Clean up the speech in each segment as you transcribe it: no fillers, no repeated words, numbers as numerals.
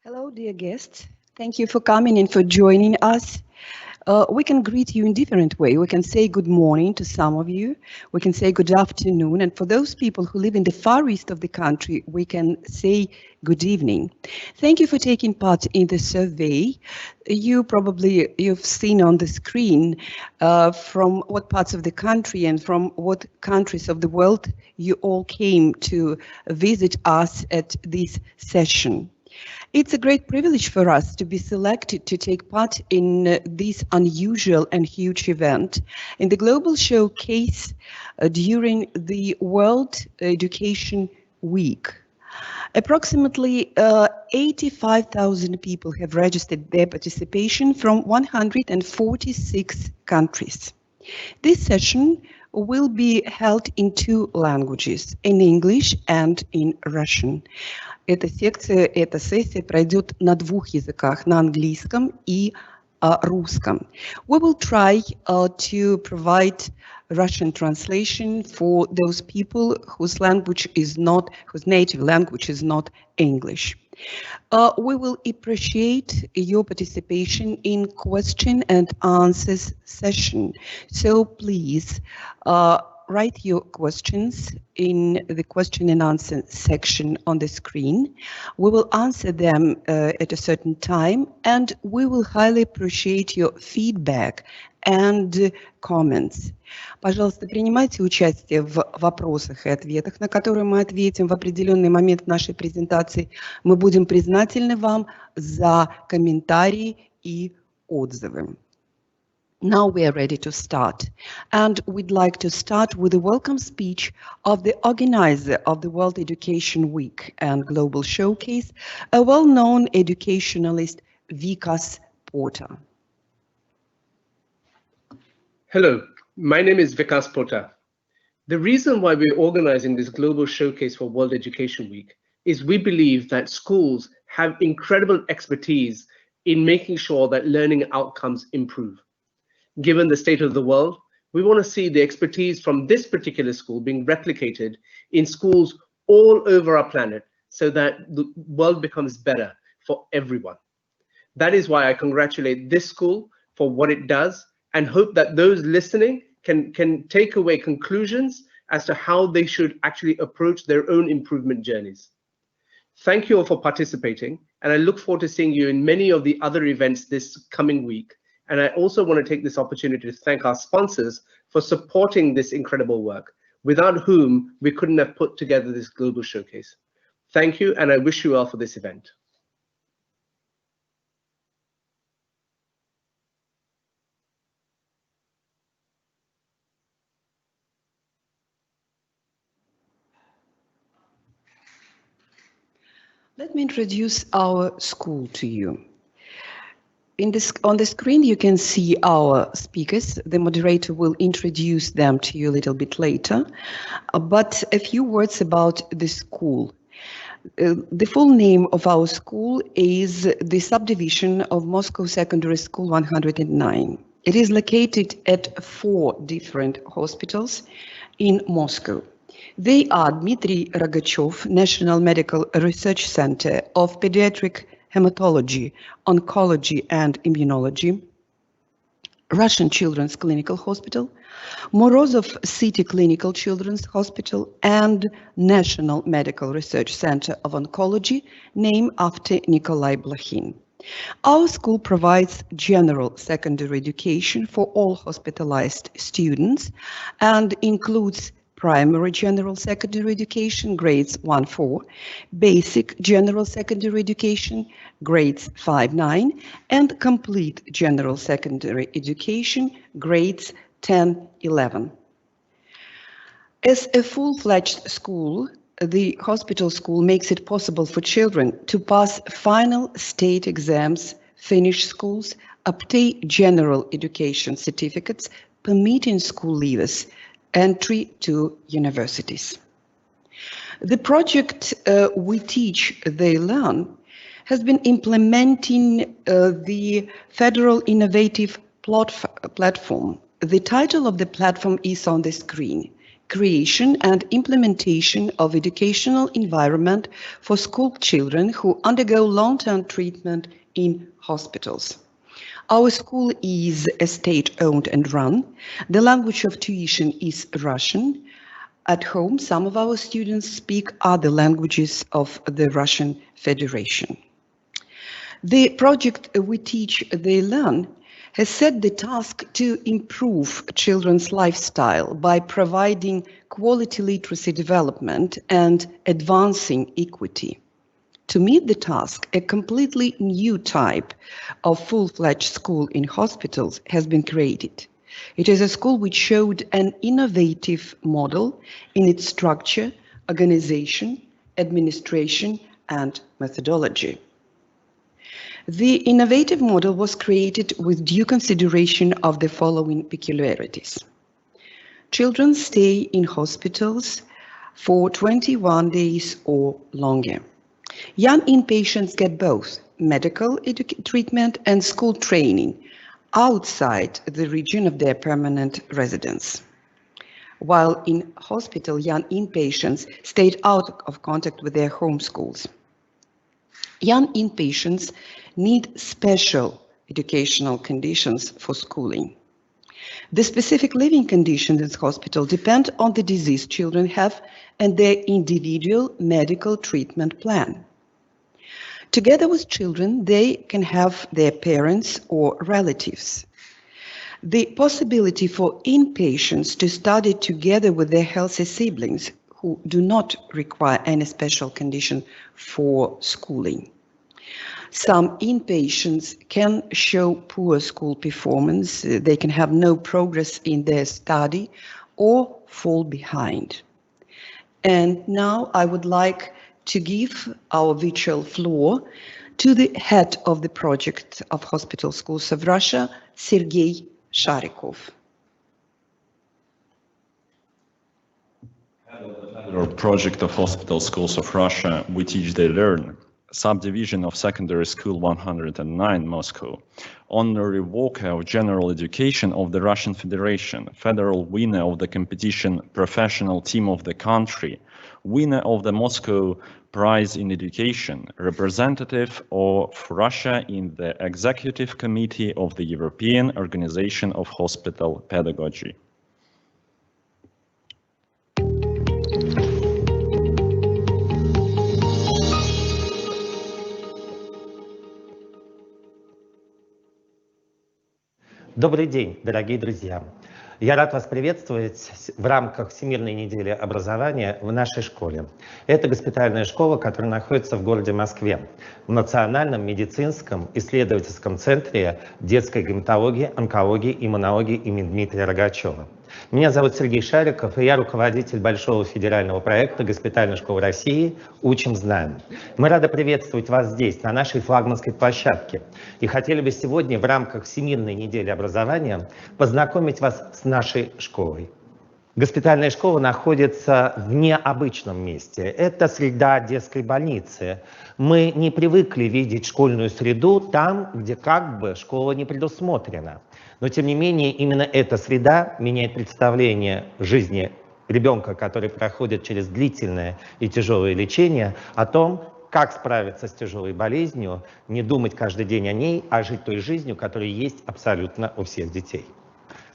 Hello, dear guests. Thank you for coming and for joining us. We can greet you in different way. We can say good morning to some of you. We can say good afternoon. And for those people who live in the far east of the country, we can say good evening. Thank you for taking part in the survey. You've seen on the screen from what parts of the country and from what countries of the world you all came to visit us at this session. It's a great privilege for us to be selected to take part in this unusual and huge event in the global showcase during the World Education Week. Approximately 85,000 people have registered their participation from 146 countries. This session will be held in two languages, in English and in Russian. Эта сессия пройдет на двух языках, на английском и русском. We will try to provide Russian translation for those people whose native language is not English. We will appreciate your participation in question and answers session. So please write your questions in the question and answer section on the screen. We will answer them at a certain time, and we will highly appreciate your feedback and comments. Пожалуйста, принимайте участие в вопросах и ответах, на которые мы ответим в определенный момент нашей презентации. Мы будем признательны вам за комментарии и отзывы. Now we are ready to start, and we'd like to start with a welcome speech of the organizer of the World Education Week and Global Showcase, a well-known educationalist, Vikas Porter. Hello, my name is Vikas Porter. The reason why we're organizing this global showcase for World Education Week is we believe that schools have incredible expertise in making sure that learning outcomes improve. Given the state of the world, we want to see the expertise from this particular school being replicated in schools all over our planet so that the world becomes better for everyone. That is why I congratulate this school for what it does and hope that those listening can take away conclusions as to how they should actually approach their own improvement journeys. Thank you all for participating, and I look forward to seeing you in many of the other events this coming week. And I also want to take this opportunity to thank our sponsors for supporting this incredible work, without whom we couldn't have put together this global showcase. Thank you, and I wish you well for this event. Let me introduce our school to you. On the screen, you can see our speakers. The moderator will introduce them to you a little bit later. But a few words about the school. The full name of our school is the subdivision of Moscow Secondary School 109. It is located at 4 different hospitals in Moscow. They are Dmitry Rogachev National Medical Research Center of Pediatric Hematology, Oncology and Immunology, Russian Children's Clinical Hospital, Morozov City Clinical Children's Hospital, and National Medical Research Center of Oncology, named after Nikolai Blokhin. Our school provides general secondary education for all hospitalized students and includes primary general secondary education, grades 1-4, basic general secondary education, grades 5-9, and complete general secondary education, grades 10-11. As a full-fledged school, the hospital school makes it possible for children to pass final state exams, finish schools, obtain general education certificates, permitting school leavers entry to universities. The project We Teach, They Learn has been implementing the Federal Innovative Platform. The title of the platform is on the screen, creation and implementation of educational environment for school children who undergo long-term treatment in hospitals. Our school is state-owned and run. The language of tuition is Russian. At home, some of our students speak other languages of the Russian Federation. The project We Teach, They Learn has set the task to improve children's lifestyle by providing quality literacy development and advancing equity. To meet the task, a completely new type of full-fledged school in hospitals has been created. It is a school which showed an innovative model in its structure, organization, administration, and methodology. The innovative model was created with due consideration of the following peculiarities. Children stay in hospitals for 21 days or longer. Young inpatients get both medical treatment and school training outside the region of their permanent residence. While in hospital, young inpatients stayed out of contact with their home schools. Young inpatients need special educational conditions for schooling. The specific living conditions in the hospital depend on the disease children have and their individual medical treatment plan. Together with children, they can have their parents or relatives. The possibility for inpatients to study together with their healthy siblings who do not require any special condition for schooling. Some inpatients can show poor school performance, they can have no progress in their study or fall behind. And now I would like to give our virtual floor to the head of the project of Hospital Schools of Russia, Sergei Sharikov. Head of the Federal Project of Hospital Schools of Russia, We Teach, They Learn, subdivision of Secondary School 109, Moscow, honorary worker of general education of the Russian Federation, federal winner of the competition professional team of the country, winner of the Moscow Prize in Education, representative of Russia in the Executive Committee of the European Organization of Hospital Pedagogy. Добрый день, дорогие друзья! Я рад вас приветствовать в рамках Всемирной недели образования в нашей школе. Это госпитальная школа, которая находится в городе Москве, в Национальном медицинском исследовательском центре детской гематологии, онкологии, иммунологии имени Дмитрия Рогачева. Меня зовут Сергей Шариков, и я руководитель большого федерального проекта Госпитальной школы России «Учим, знаем». Мы рады приветствовать вас здесь, на нашей флагманской площадке. И хотели бы сегодня в рамках Всемирной недели образования познакомить вас с нашей школой. Госпитальная школа находится в необычном месте. Это среда детской больницы. Мы не привыкли видеть школьную среду там, где как бы школа не предусмотрена. Но тем не менее именно эта среда меняет представление жизни ребенка, который проходит через длительное и тяжелое лечение, о том, как справиться с тяжелой болезнью, не думать каждый день о ней, а жить той жизнью, которая есть абсолютно у всех детей.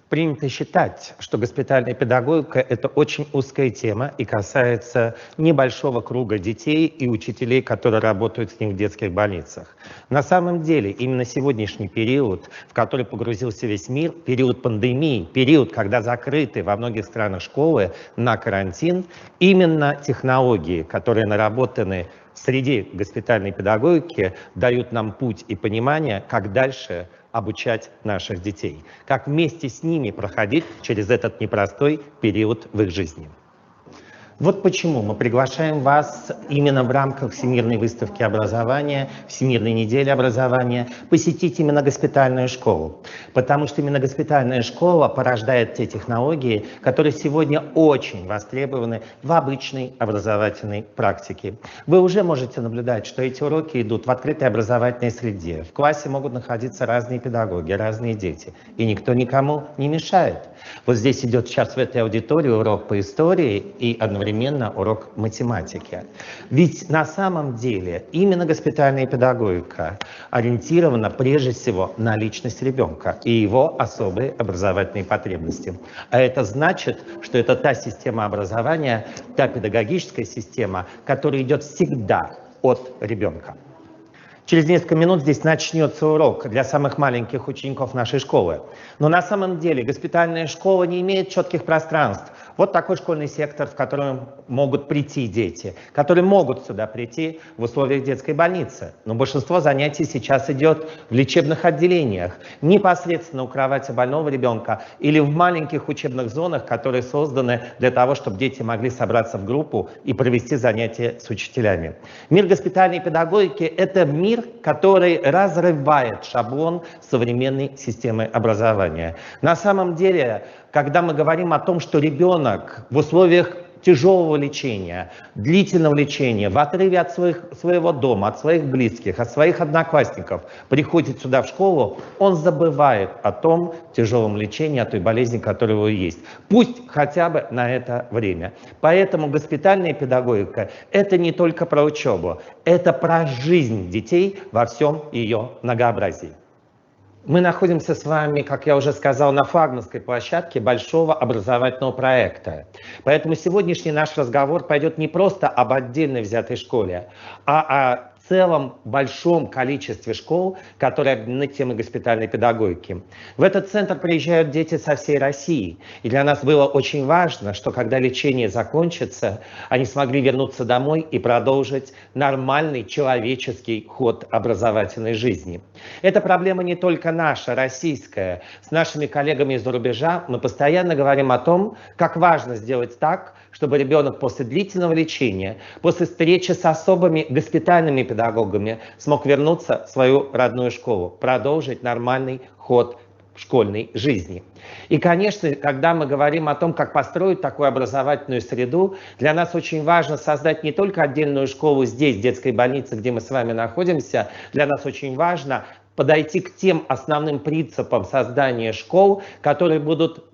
Принято считать, что госпитальная педагогика – это очень узкая тема и касается небольшого круга детей и учителей, которые работают с ним в детских больницах. На самом деле, именно сегодняшний период, в который погрузился весь мир, период пандемии, период, когда закрыты во многих странах школы на карантин, именно технологии, которые наработаны в среде госпитальной педагогики, дают нам путь и понимание, как дальше обучать наших детей, как вместе с ними проходить через этот непростой период в их жизни. Вот почему мы приглашаем вас именно в рамках Всемирной выставки образования, Всемирной недели образования, посетить именно госпитальную школу. Потому что именно госпитальная школа порождает те технологии, которые сегодня очень востребованы в обычной образовательной практике. Вы уже можете наблюдать, что эти уроки идут в открытой образовательной среде. В классе могут находиться разные педагоги, разные дети, и никто никому не мешает. Вот здесь идет сейчас в этой аудитории урок по истории и одновременно урок математики. Ведь на самом деле именно госпитальная педагогика ориентирована прежде всего на личность ребенка и его особые образовательные потребности. А это значит, что это та система образования, та педагогическая система, которая идет всегда от ребенка. Через несколько минут здесь начнется урок для самых маленьких учеников нашей школы. Но на самом деле госпитальная школа не имеет четких пространств. Вот такой школьный сектор, в котором могут прийти дети, которые могут сюда прийти в условиях детской больницы. Но большинство занятий сейчас идет в лечебных отделениях, непосредственно у кровати больного ребенка или в маленьких учебных зонах, которые созданы для того, чтобы дети могли собраться в группу и провести занятия с учителями. Мир госпитальной педагогики – это мир, который разрывает шаблон современной системы образования. На самом деле, когда мы говорим о том, что ребенок в условиях тяжелого лечения, длительного лечения, в отрыве от своего дома, от своих близких, от своих одноклассников, приходит сюда в школу, он забывает о том тяжелом лечении, о той болезни, которая у него есть. Пусть хотя бы на это время. Поэтому госпитальная педагогика – это не только про учебу, это про жизнь детей во всем ее многообразии. Мы находимся с вами, как я уже сказал, на флагманской площадке большого образовательного проекта. Поэтому сегодняшний наш разговор пойдет не просто об отдельно взятой школе, а о целом большом количестве школ, которые объединены темой госпитальной педагогики. В этот центр приезжают дети со всей России. И для нас было очень важно, что когда лечение закончится, они смогли вернуться домой и продолжить нормальный человеческий ход образовательной жизни. Эта проблема не только наша, российская. С нашими коллегами из-за рубежа мы постоянно говорим о том, как важно сделать так, чтобы ребенок после длительного лечения, после встречи с особыми госпитальными педагогами смог вернуться в свою родную школу, продолжить нормальный ход школьной жизни. И, конечно, когда мы говорим о том, как построить такую образовательную среду, для нас очень важно создать не только отдельную школу здесь, в детской больнице, где мы с вами находимся, для нас очень важно подойти к тем основным принципам создания школ, которые будут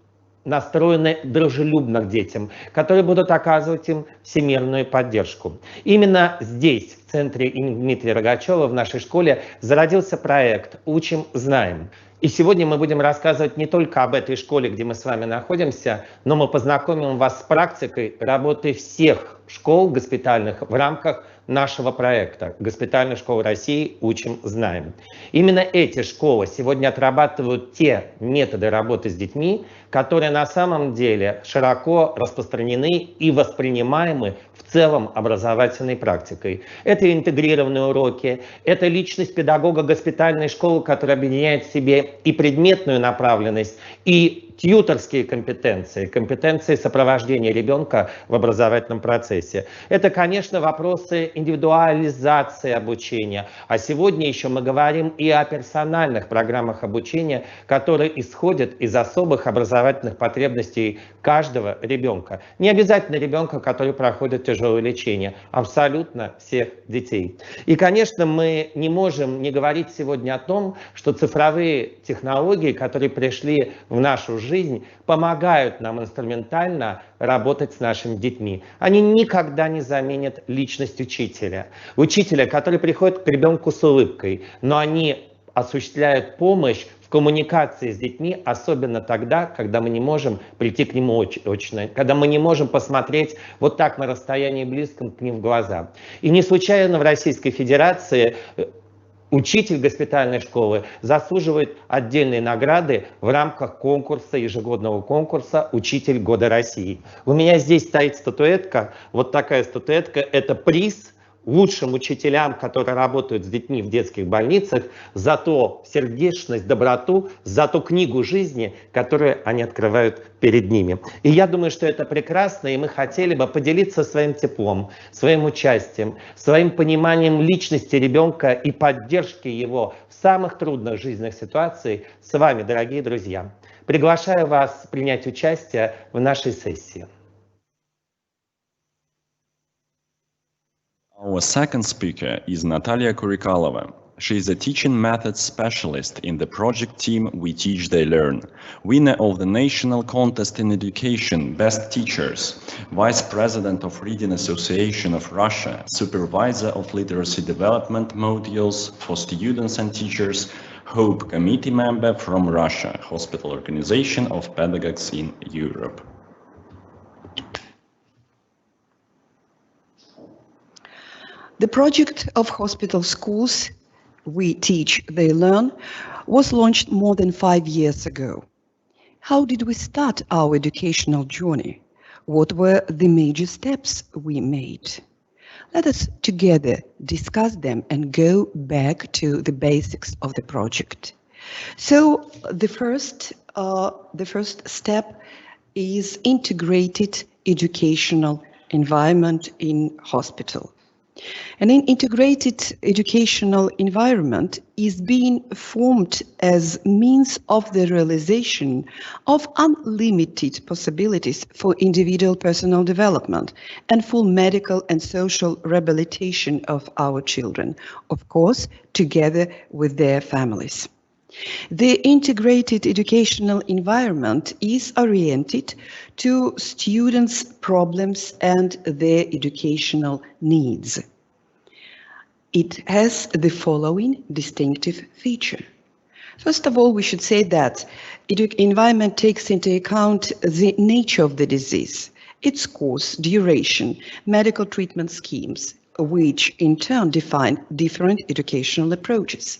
настроены дружелюбно к детям, которые будут оказывать им всемирную поддержку. Именно здесь, в центре имени Дмитрия Рогачева, в нашей школе, зародился проект «Учим, знаем». И сегодня мы будем рассказывать не только об этой школе, где мы с вами находимся, но мы познакомим вас с практикой работы всех школ госпитальных в рамках нашего проекта «Госпитальная школа России. Учим, знаем». Именно эти школы сегодня отрабатывают те методы работы с детьми, которые на самом деле широко распространены и воспринимаемы в целом образовательной практикой. Это интегрированные уроки, это личность педагога госпитальной школы, которая объединяет в себе и предметную направленность, и тьюторские компетенции, компетенции сопровождения ребенка в образовательном процессе. Это, конечно, вопросы индивидуализации обучения. А сегодня еще мы говорим и о персональных программах обучения, которые исходят из особых образовательных потребностей каждого ребенка. Не обязательно ребенка, который проходит тяжелое лечение, абсолютно всех детей. И, конечно, мы не можем не говорить сегодня о том, что цифровые технологии, которые пришли в нашу жизнь, помогают нам инструментально работать с нашими детьми. Они никогда не заменят личность учителя. Учителя, который приходит к ребенку с улыбкой, но они осуществляют помощь в коммуникации с детьми, особенно тогда, когда мы не можем прийти к нему очно, когда мы не можем посмотреть вот так на расстоянии близком к ним в глаза. И не случайно в Российской Федерации учитель госпитальной школы заслуживает отдельной награды в рамках конкурса, ежегодного конкурса «Учитель года России». У меня здесь стоит статуэтка, вот такая статуэтка, это приз лучшим учителям, которые работают с детьми в детских больницах, за ту сердечность, доброту, за ту книгу жизни, которую они открывают перед ними. И я думаю, что это прекрасно, и мы хотели бы поделиться своим теплом, своим участием, своим пониманием личности ребенка и поддержки его в самых трудных жизненных ситуациях с вами, дорогие друзья. Приглашаю вас принять участие в нашей сессии. Our second speaker is Natalia Kurikalova. She is a teaching methods specialist in the project team We Teach, They Learn, winner of the National Contest in Education Best Teachers, Vice President of Reading Association of Russia, Supervisor of Literacy Development Modules for Students and Teachers, HOPE Committee member from Russia, Hospital Organization of Pedagogues in Europe. The project of hospital schools, We Teach, They Learn, was launched more than 5 years ago. How did we start our educational journey? What were the major steps we made? Let us together discuss them and go back to the basics of the project. So the first step is integrated educational environment in hospital. An integrated educational environment is being formed as means of the realization of unlimited possibilities for individual personal development and full medical and social rehabilitation of our children, of course, together with their families. The integrated educational environment is oriented to students' problems and their educational needs. It has the following distinctive feature. First of all, we should say that environment takes into account the nature of the disease, its course, duration, medical treatment schemes, which in turn define different educational approaches.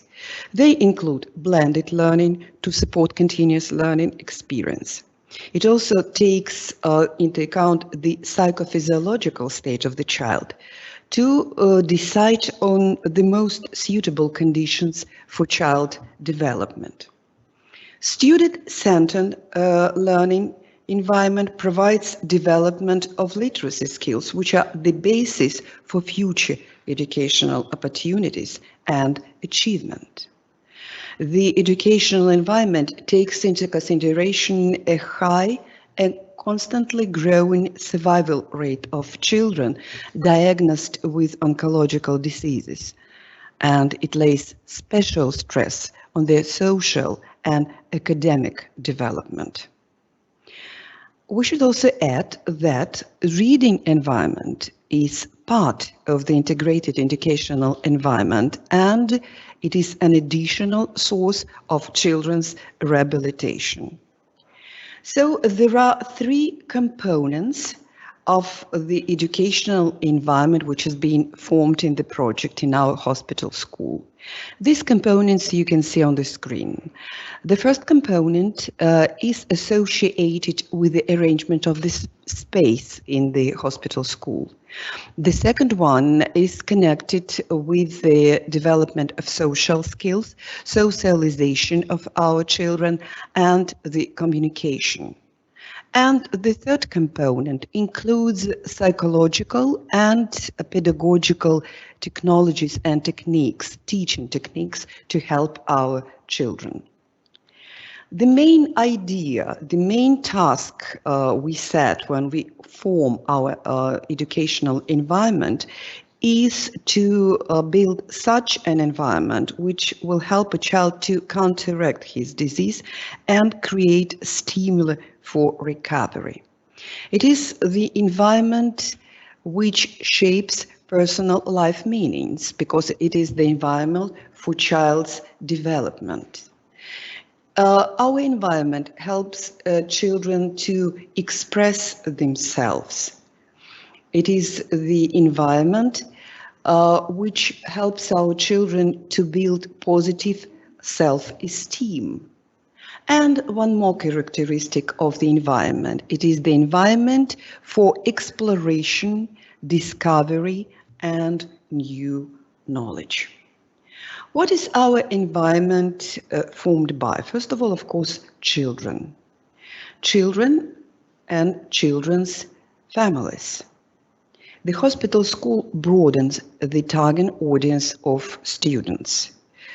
They include blended learning to support continuous learning experience. It also takes into account the psychophysiological state of the child to decide on the most suitable conditions for child development. Student-centered learning environment provides development of literacy skills, which are the basis for future educational opportunities and achievement. The educational environment takes into consideration a high and constantly growing survival rate of children diagnosed with oncological diseases, and it lays special stress on their social and academic development. We should also add that reading environment is part of the integrated educational environment, and it is an additional source of children's rehabilitation. So there are 3 components of the educational environment which has been formed in the project in our hospital school. These components you can see on the screen. The first component is associated with the arrangement of this space in the hospital school. The second one is connected with the development of social skills, socialization of our children, and the communication. And the third component includes psychological and pedagogical technologies and techniques, teaching techniques to help our children. The main idea, the main task we set when we form our educational environment is to build such an environment which will help a child to counteract his disease and create stimuli for recovery. It is the environment which shapes personal life meanings because it is the environment for child's development. Our environment helps children to express themselves. It is the environment which helps our children to build positive self-esteem. And one more characteristic of the environment, it is the environment for exploration, discovery, and new knowledge. What is our environment formed by? First of all, of course, children. Children and children's families. The hospital school broadens the target audience of students.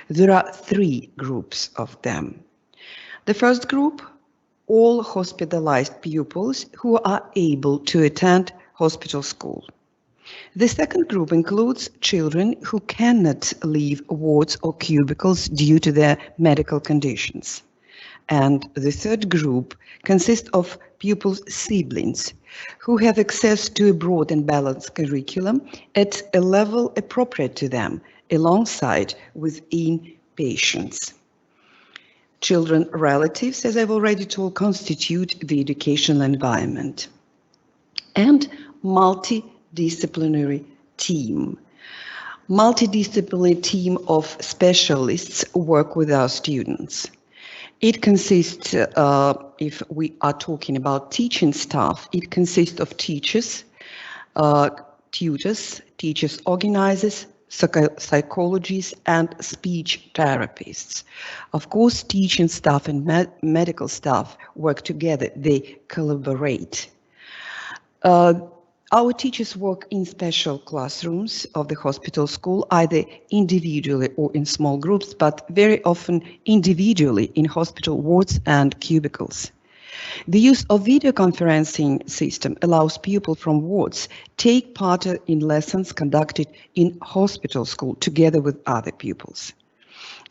There are three groups of them. The first group, all hospitalized pupils who are able to attend hospital school. The second group includes children who cannot leave wards or cubicles due to their medical conditions. And the third group consists of pupils' siblings who have access to a broad and balanced curriculum at a level appropriate to them, alongside with inpatients. Children relatives, as I've already told, constitute the educational environment. And multidisciplinary team. Multidisciplinary team of specialists work with our students. It consists, if we are talking about teaching staff, it consists of teachers, tutors, teachers organizers, psychologists, and speech therapists. Of course, teaching staff and medical staff work together, they collaborate. Our teachers work in special classrooms of the hospital school, either individually or in small groups, but very often individually in hospital wards and cubicles. The use of video conferencing system allows pupils from wards take part in lessons conducted in hospital school together with other pupils.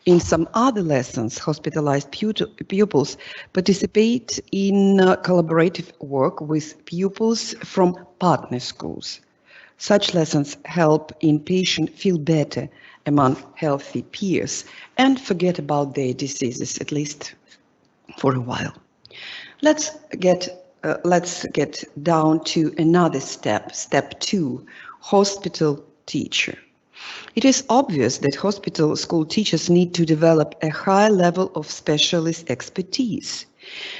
In some other lessons, hospitalized pupils participate in collaborative work with pupils from partner schools. Such lessons help inpatient feel better among healthy peers and forget about their diseases, at least for a while. Let's get down to another step, step 2, hospital teacher. It is obvious that hospital school teachers need to develop a high level of specialist expertise.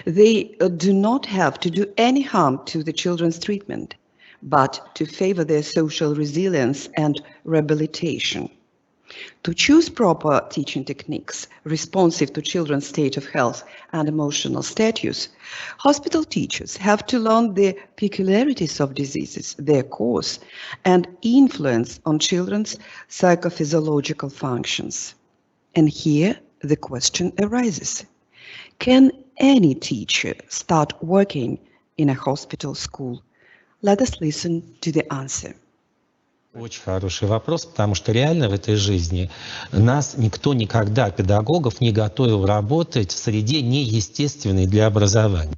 They do not have to do any harm to the children's treatment, but to favor their social resilience and rehabilitation. To choose proper teaching techniques responsive to children's state of health and emotional status, hospital teachers have to learn the peculiarities of diseases, their cause, and influence on children's psychophysiological functions. And here the question arises: can any teacher start working in a hospital school? Let us listen to the answer. Очень хороший вопрос, потому что реально в этой жизни нас никто никогда, педагогов, не готовил работать в среде неестественной для образования.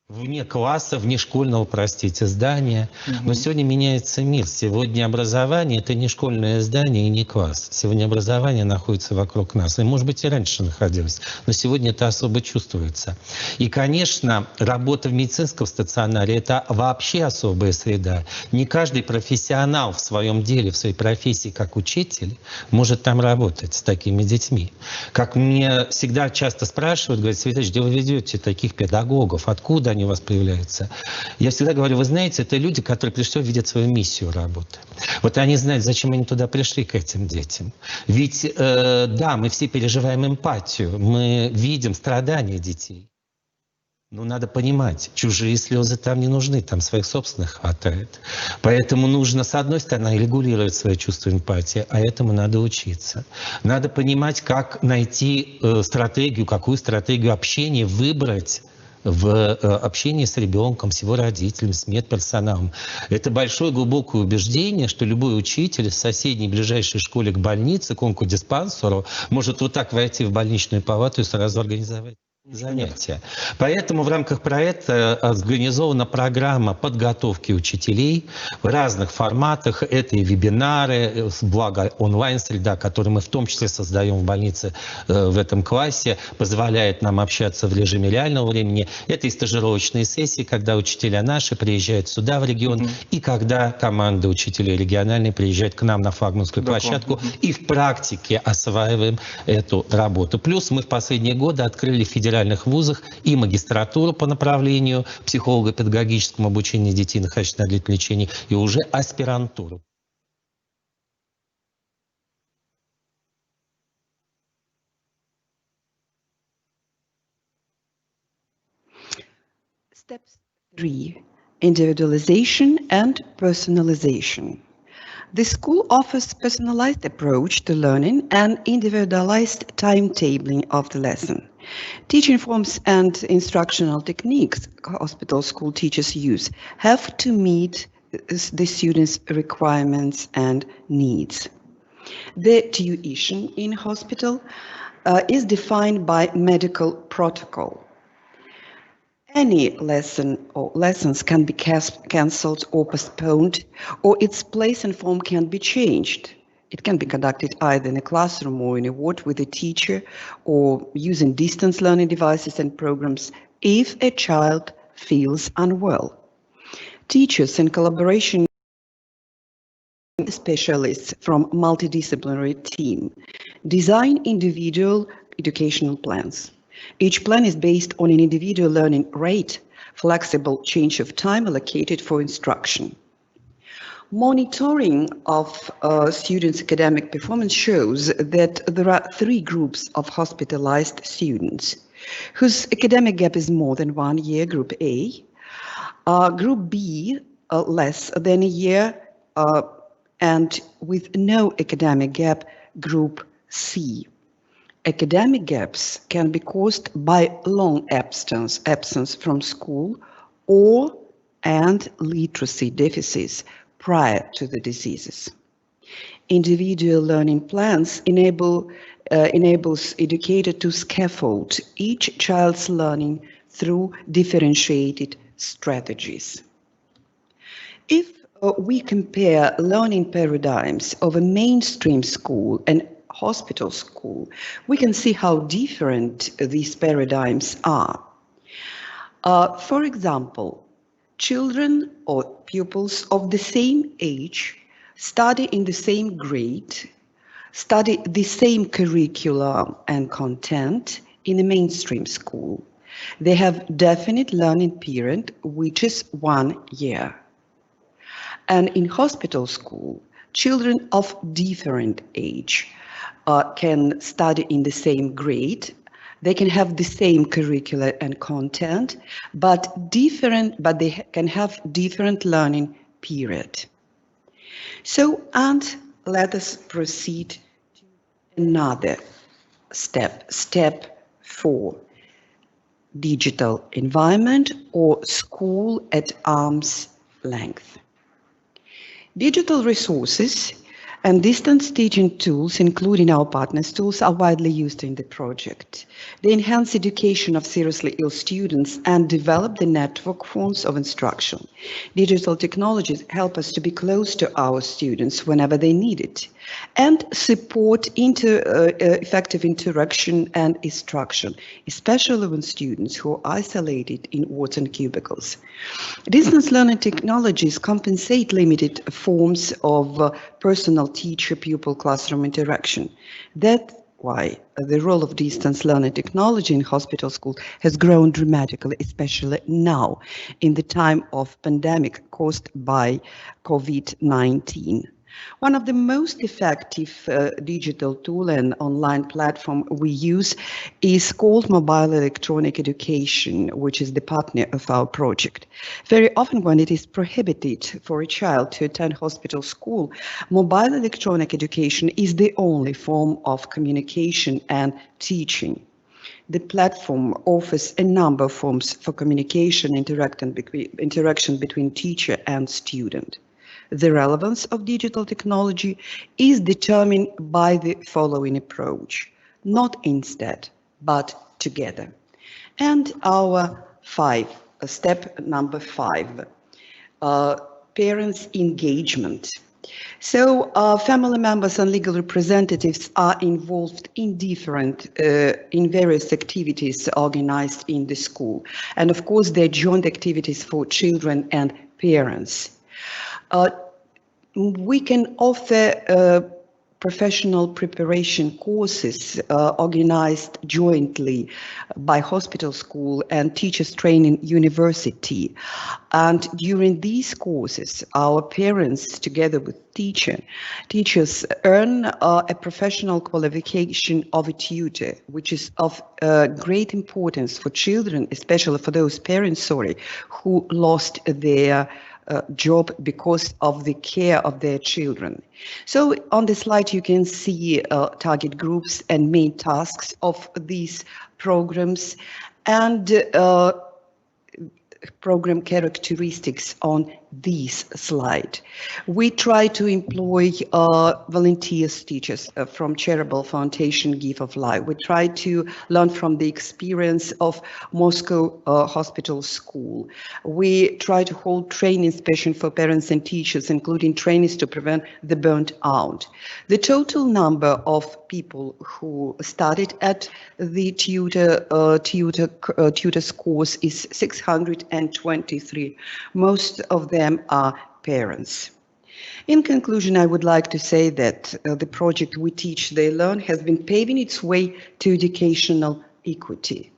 Вне класса, вне школьного, простите, здания. Но сегодня меняется мир. Сегодня образование — это не школьное здание и не класс. Сегодня образование находится вокруг нас. И, может быть, и раньше находилось. Но сегодня это особо чувствуется. И, конечно, работа в медицинском стационаре — это вообще особая среда. Не каждый профессионал в своем деле, в своей профессии, как учитель, может там работать с такими детьми. Как мне всегда часто спрашивают, говорят: Светович, где вы ведете таких педагогов? Откуда они у вас появляются? Я всегда говорю: вы знаете, это люди, которые прежде всего видят свою миссию работы. Вот они знают, зачем они туда пришли, к этим детям. Ведь, да, мы все переживаем эмпатию, мы видим страдания детей. Но надо понимать, чужие слезы там не нужны, там своих собственных хватает. Поэтому нужно, с одной стороны, регулировать свои чувства эмпатии, а этому надо учиться. Надо понимать, как найти стратегию, какую стратегию общения выбрать в общении с ребенком, с его родителями, с медперсоналом. Это большое глубокое убеждение, что любой учитель в соседней ближайшей школе к больнице, к онкодиспансеру, может вот так войти в больничную палату и сразу организовать занятия. Поэтому в рамках проекта организована программа подготовки учителей в разных форматах. Это и вебинары, благо онлайн-среда, которую мы в том числе создаем в больнице в этом классе, позволяет нам общаться в режиме реального времени. Это и стажировочные сессии, когда учителя наши приезжают сюда, в регион, и когда команда учителей региональной приезжает к нам на флагманскую площадку и в практике осваиваем эту работу. Плюс мы в последние годы открыли в федеральных вузах и магистратуру по направлению психолого-педагогическому обучению детей, находящихся на длительном лечении, и уже аспирантуру. Step 3, individualization and personalization. The school offers personalized approach to learning and individualized timetabling of the lesson. Teaching forms and instructional techniques hospital school teachers use have to meet the students' requirements and needs. The tuition in hospital is defined by medical protocol. Any lesson or lessons can be cancelled or postponed, or its place and form can be changed. It can be conducted either in a classroom or in a ward with a teacher, or using distance learning devices and programs if a child feels unwell. Teachers, in collaboration with specialists from multidisciplinary team, design individual educational plans. Each plan is based on an individual learning rate, flexible change of time allocated for instruction. Monitoring of students' academic performance shows that there are 3 groups of hospitalized students whose academic gap is more than 1 year, Group A, Group B less than a year, and with no academic gap, Group C. Academic gaps can be caused by long absence from school and literacy deficits prior to the diseases. Individual learning plans enables educators to scaffold each child's learning through differentiated strategies. If we compare learning paradigms of a mainstream school and hospital school, we can see how different these paradigms are. For example, children or pupils of the same age study in the same grade, study the same curriculum and content in a mainstream school. They have definite learning period, which is 1 year. And in hospital school, children of different age can study in the same grade. They can have the same curriculum and content, but they can have different learning period. So, and let us proceed to another step, step 4, digital environment or school at arm's length. Digital resources and distance teaching tools, including our partners' tools, are widely used in the project. They enhance education of seriously ill students and develop the network forms of instruction. Digital technologies help us to be close to our students whenever they need it, and support effective interaction and instruction, especially when students who are isolated in wards and cubicles. Distance learning technologies compensate limited forms of personal teacher-pupil classroom interaction. That's why the role of distance learning technology in hospital schools has grown dramatically, especially now in the time of pandemic caused by COVID-19. One of the most effective digital tool and online platform we use is called Mobile Electronic Education, which is the partner of our project. Very often when it is prohibited for a child to attend hospital school, mobile electronic education is the only form of communication and teaching. The platform offers a number of forms for communication, interaction between teacher and student. The relevance of digital technology is determined by the following approach: not instead, but together. And our step number 5, parents' engagement. So family members and legal representatives are involved in various activities organized in the school. And of course, they're joint activities for children and parents. We can offer professional preparation courses organized jointly by hospital school and teachers training university. And during these courses, our parents, together with teachers earn a professional qualification of a tutor, which is of great importance for children, especially for those parents, who lost their job because of the care of their children. So on the slide you can see target groups and main tasks of these programs and program characteristics on this slide. We try to employ volunteers teachers from charitable foundation Gift of Life. We try to learn from the experience of Moscow Hospital School. We try to hold training sessions for parents and teachers, including trainings to prevent the burnt out. The total number of people who started at the tutors course is 623. Most of them are parents. In conclusion, I would like to say that the project We Teach, They Learn has been paving its way to educational equity.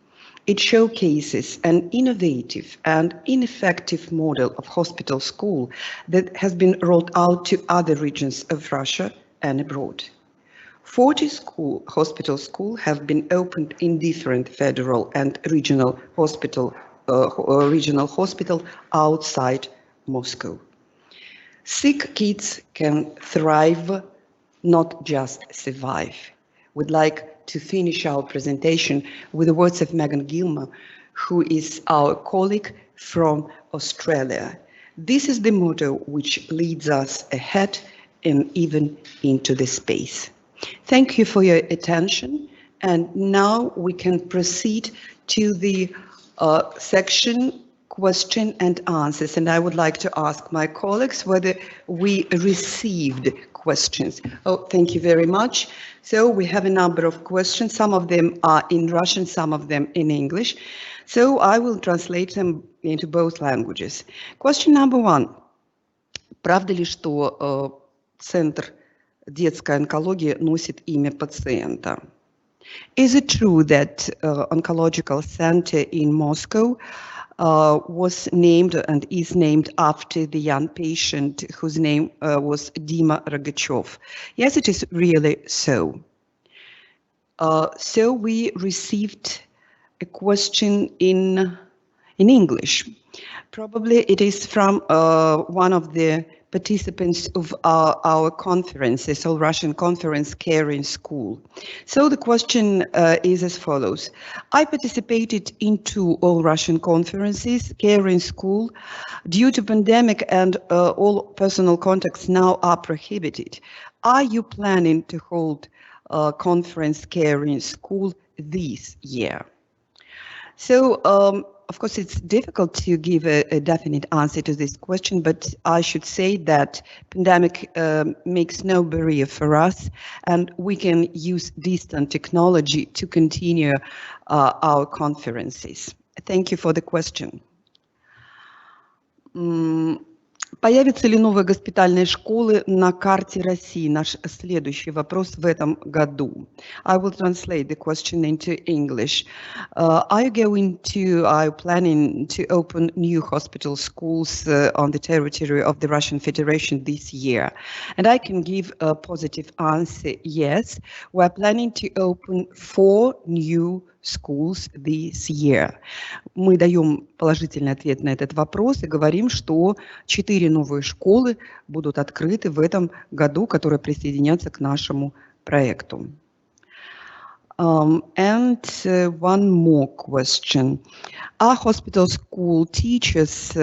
It showcases an innovative and ineffective model of hospital school that has been rolled out to other regions of Russia and abroad. 40 hospital schools have been opened in different federal and regional hospital outside Moscow. Sick kids can thrive, not just survive. We'd like to finish our presentation with the words of Megan Gilmer, who is our colleague from Australia. This is the motto which leads us ahead and even into the space. Thank you for your attention, and now we can proceed to the section question and answers, and I would like to ask my colleagues whether we received questions. Oh, thank you very much. So we have a number of questions. Some of them are in Russian, some of them in English. So I will translate them into both languages. Question number one. Правда ли, что Центр детской онкологии носит имя пациента? Is it true that oncological center in Moscow was named and is named after the young patient whose name was Dima Rogachev? Yes, it is really so. So we received a question in English. Probably it is from one of the participants of our conferences, All Russian Conference Care in School. So the question is as follows. I participated in 2 All Russian Conferences, Care in School. Due to pandemic and all personal contacts now are prohibited. Are you planning to hold conference Care in School this year? So, of course, it's difficult to give a definite answer to this question, but I should say that pandemic makes no barrier for us, and we can use distant technology to continue our conferences. Thank you for the question. Появятся ли новые госпитальные школы на карте России? Наш следующий вопрос в этом году. I will translate the question into English. Are you planning to open new hospital schools on the territory of the Russian Federation this year? And I can give a positive answer, yes. We're planning to open 4 new schools this year. Мы даем положительный ответ на этот вопрос и говорим, что 4 новые школы будут открыты в этом году, которые присоединятся к нашему проекту. And one more question. Are hospital school teachers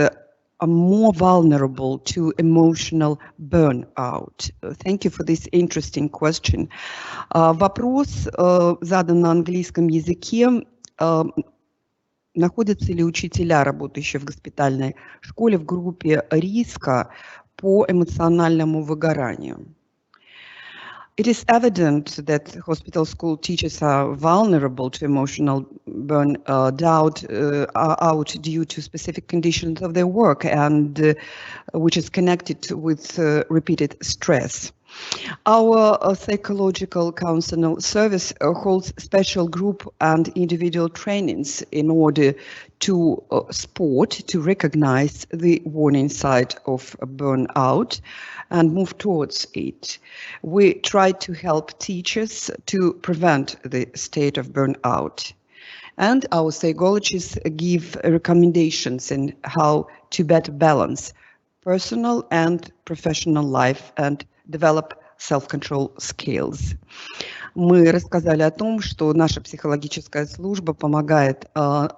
are more vulnerable to emotional burnout? Thank you for this interesting question. Вопрос задан на английском языке. Находятся ли учителя, работающие в госпитальной школе, в группе риска по эмоциональному выгоранию? It is evident that hospital school teachers are vulnerable to emotional burnout out due to specific conditions of their work, and which is connected with repeated stress. Our psychological counseling service holds special group and individual trainings in order to recognize the warning sign of burnout and move towards it. We try to help teachers to prevent the state of burnout. And our psychologists give recommendations in how to better balance personal and professional life and develop self-control skills. Мы рассказали о том, что наша психологическая служба помогает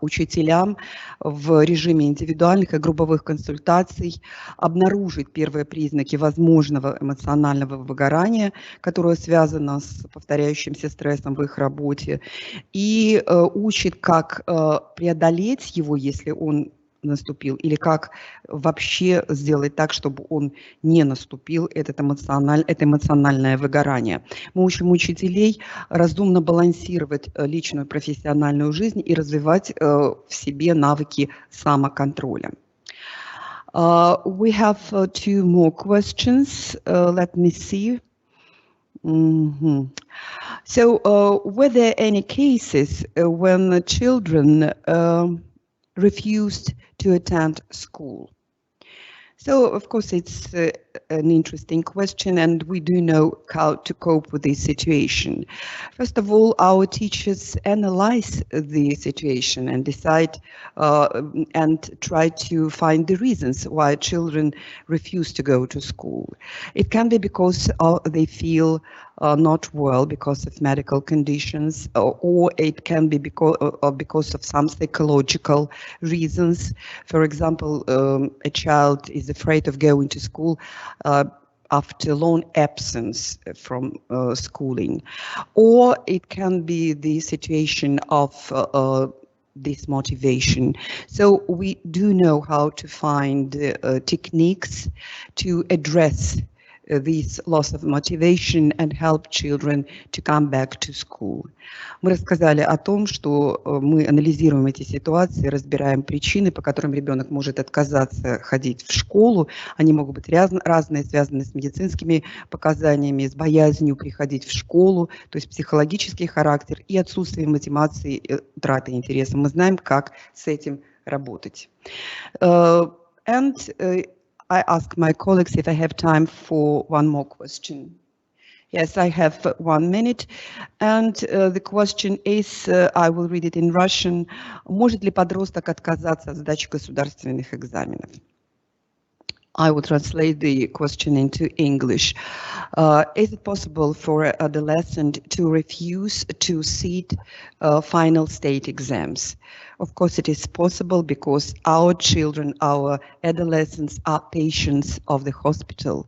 учителям в режиме индивидуальных и групповых консультаций обнаружить первые признаки возможного эмоционального выгорания, которое связано с повторяющимся стрессом в их работе, и учит, как преодолеть его, если он наступил, или как вообще сделать так, чтобы он не наступил, это эмоциональное выгорание. Мы учим учителей разумно балансировать личную и профессиональную жизнь и развивать в себе навыки самоконтроля. We have two more questions. Let me see. So, were there any cases when children refused to attend school? So, of course, it's an interesting question, and we do know how to cope with this situation. First of all, our teachers analyze the situation and decide and try to find the reasons why children refuse to go to school. It can be because they feel not well because of medical conditions, or it can be because of some psychological reasons. For example, a child is afraid of going to school after long absence from schooling, or it can be the situation of this motivation. So we do know how to find techniques to address this loss of motivation and help children to come back to school. Мы рассказали о том, что мы анализируем эти ситуации, разбираем причины, по которым ребенок может отказаться ходить в школу. Они могут быть разные, связаны с медицинскими показаниями, с боязнью приходить в школу, то есть психологический характер и отсутствие мотивации, утраты интереса. Мы знаем, как с этим работать. I ask my colleagues if I have time for one more question. Yes, I have 1 minute. And the question is, I will read it in Russian. Может ли подросток отказаться от сдачи государственных экзаменов? I will translate the question into English. Is it possible for an adolescent to refuse to sit final state exams? Of course, it is possible because our children, our adolescents are patients of the hospital.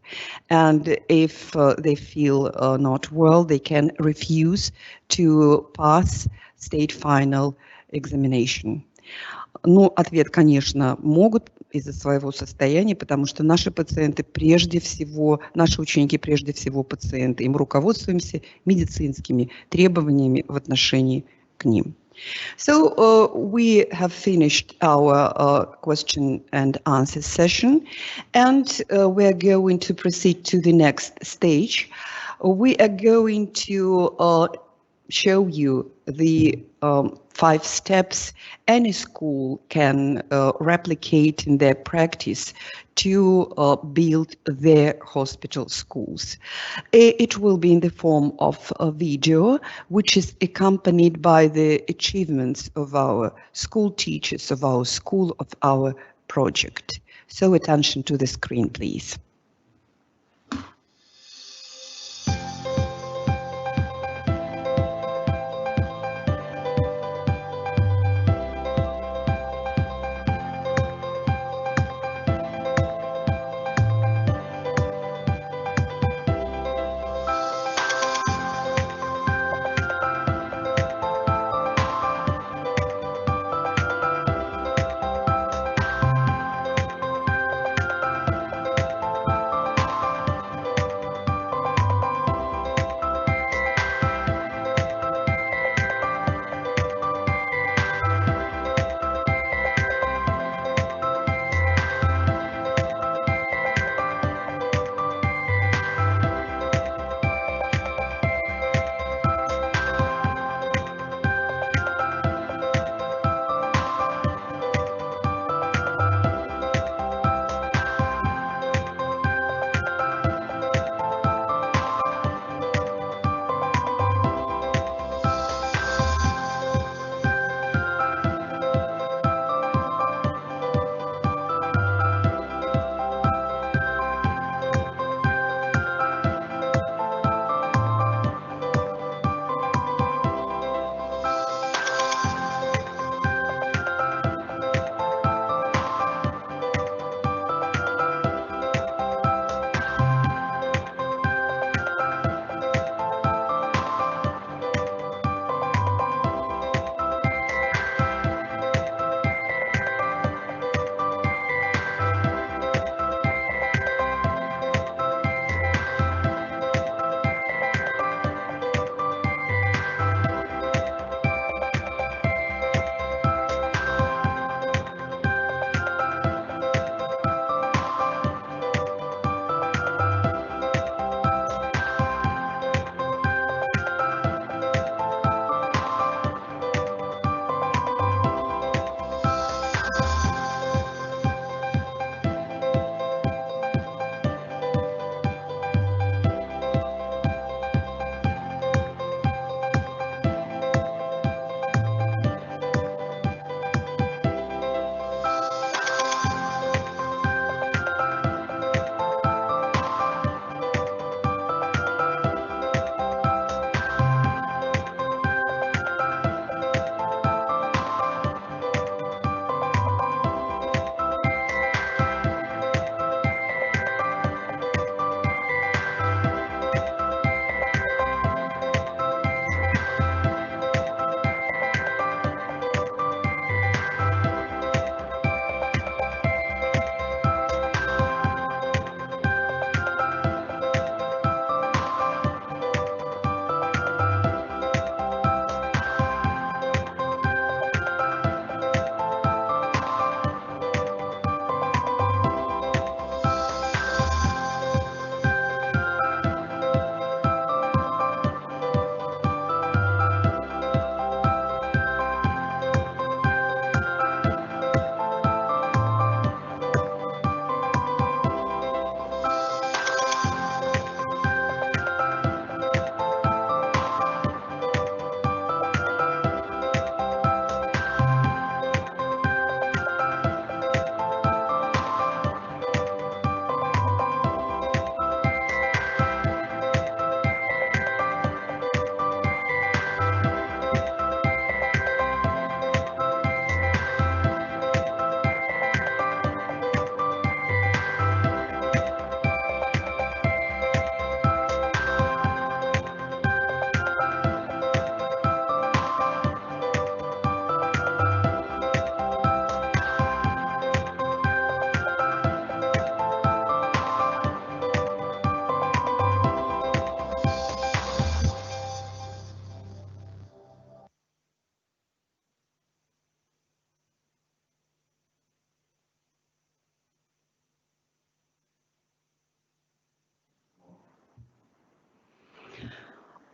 And if they feel not well, they can refuse to pass state final examination. Ну, ответ, конечно, могут из-за своего состояния, потому что наши пациенты прежде всего, наши ученики прежде всего пациенты, и мы руководствуемся медицинскими требованиями в отношении к ним. So we have finished our question and answer session, and we are going to proceed to the next stage. We are going to show you the 5 steps any school can replicate in their practice to build their hospital schools. It will be in the form of a video, which is accompanied by the achievements of our school teachers, of our school, of our project. So attention to the screen, please.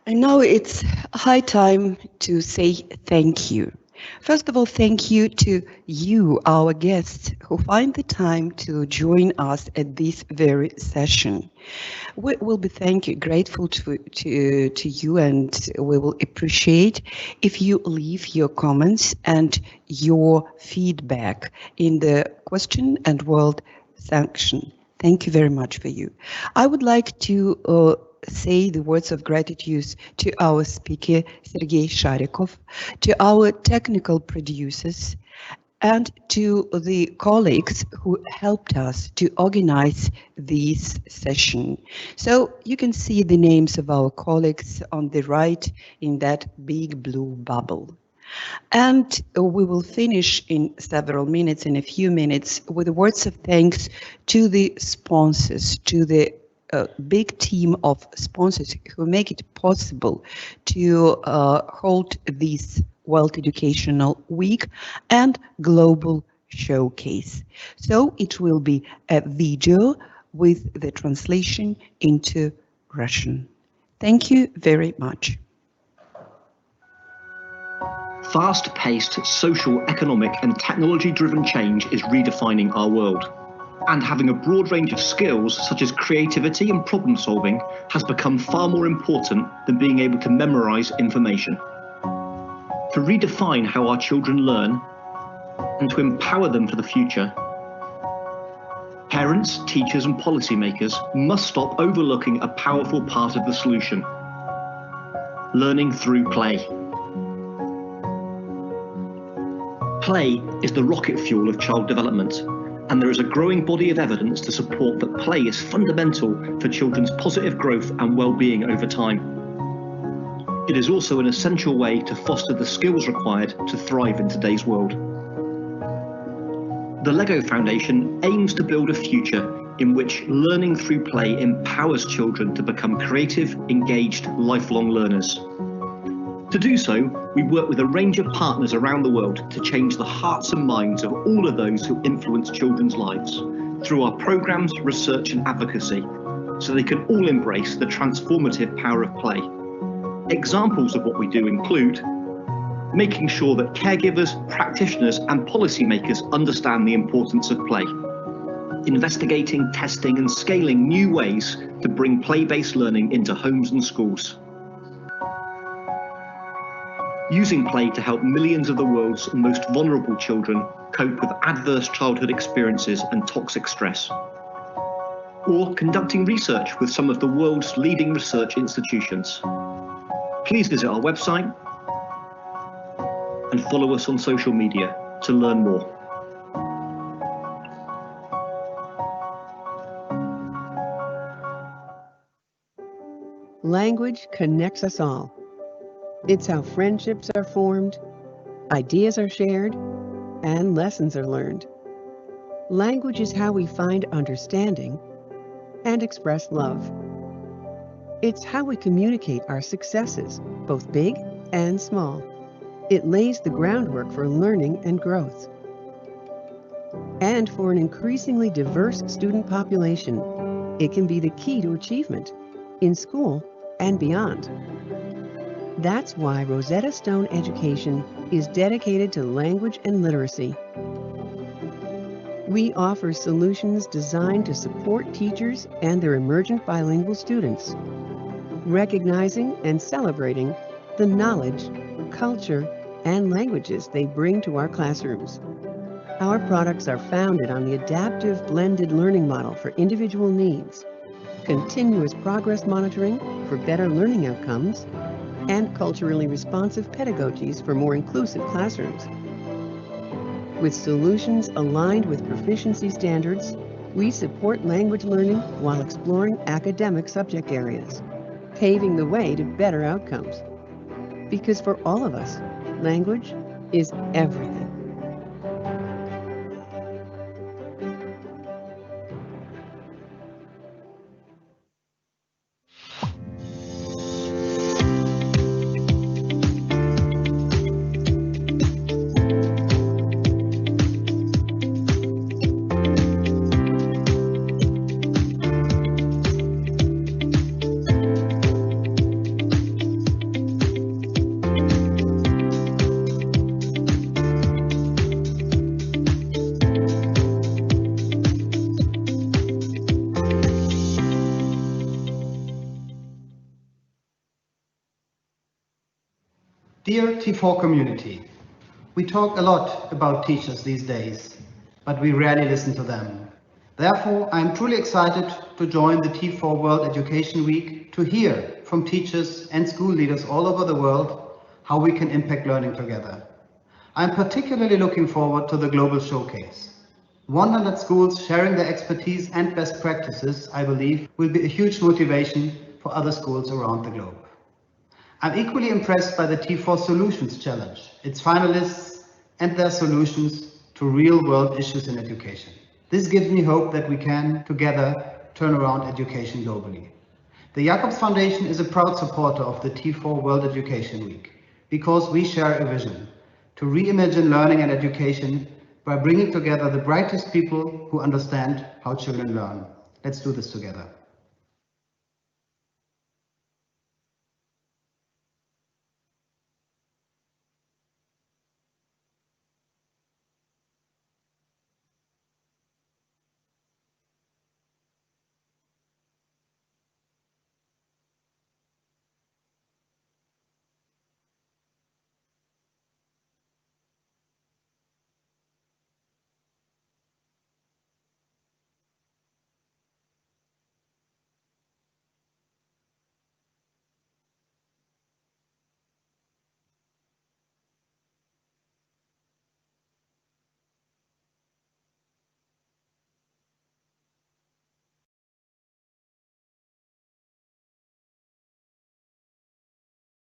And now it's high time to say thank you. First of all, thank you to you, our guests, who find the time to join us at this very session. We will be grateful to you, and we will appreciate if you leave your comments and your feedback in the question and world section. Thank you very much for you. I would like to say the words of gratitude to our speaker, Sergei Sharikov, to our technical producers, and to the colleagues who helped us to organize this session. So you can see the names of our colleagues on the right in that big blue bubble. And we will finish in several minutes, in a few minutes, with words of thanks to the sponsors, to the big team of sponsors who make it possible to hold this World Educational Week and Global Showcase. So it will be a video with the translation into Russian. Thank you very much. Fast-paced social, economic, and technology-driven change is redefining our world. And having a broad range of skills, such as creativity and problem-solving, has become far more important than being able to memorize information. To redefine how our children learn and to empower them for the future, parents, teachers, and policymakers must stop overlooking a powerful part of the solution: learning through play. Play is the rocket fuel of child development, and there is a growing body of evidence to support that play is fundamental for children's positive growth and well-being over time. It is also an essential way to foster the skills required to thrive in today's world. The LEGO Foundation aims to build a future in which learning through play empowers children to become creative, engaged, lifelong learners. To do so, we work with a range of partners around the world to change the hearts and minds of all of those who influence children's lives through our programs, research, and advocacy, so they can all embrace the transformative power of play. Examples of what we do include making sure that caregivers, practitioners, and policymakers understand the importance of play, investigating, testing, and scaling new ways to bring play-based learning into homes and schools, using play to help millions of the world's most vulnerable children cope with adverse childhood experiences and toxic stress, or conducting research with some of the world's leading research institutions. Please visit our website and follow us on social media to learn more. Language connects us all. It's how friendships are formed, ideas are shared, and lessons are learned. Language is how we find understanding and express love. It's how we communicate our successes, both big and small. It lays the groundwork for learning and growth. And for an increasingly diverse student population, it can be the key to achievement in school and beyond. That's why Rosetta Stone Education is dedicated to language and literacy. We offer solutions designed to support teachers and their emergent bilingual students, recognizing and celebrating the knowledge, culture, and languages they bring to our classrooms. Our products are founded on the adaptive blended learning model for individual needs, continuous progress monitoring for better learning outcomes, and culturally responsive pedagogies for more inclusive classrooms. With solutions aligned with proficiency standards, we support language learning while exploring academic subject areas, paving the way to better outcomes. Because for all of us, language is everything. Dear T4 community, we talk a lot about teachers these days, but we rarely listen to them. Therefore, I am truly excited to join the T4 World Education Week to hear from teachers and school leaders all over the world how we can impact learning together. I am particularly looking forward to the global showcase. 100 schools sharing their expertise and best practices, I believe, will be a huge motivation for other schools around the globe. I'm equally impressed by the T4 Solutions Challenge, its finalists and their solutions to real-world issues in education. This gives me hope that we can, together, turn around education globally. The Jacobs Foundation is a proud supporter of the T4 World Education Week because we share a vision to reimagine learning and education by bringing together the brightest people who understand how children learn. Let's do this together.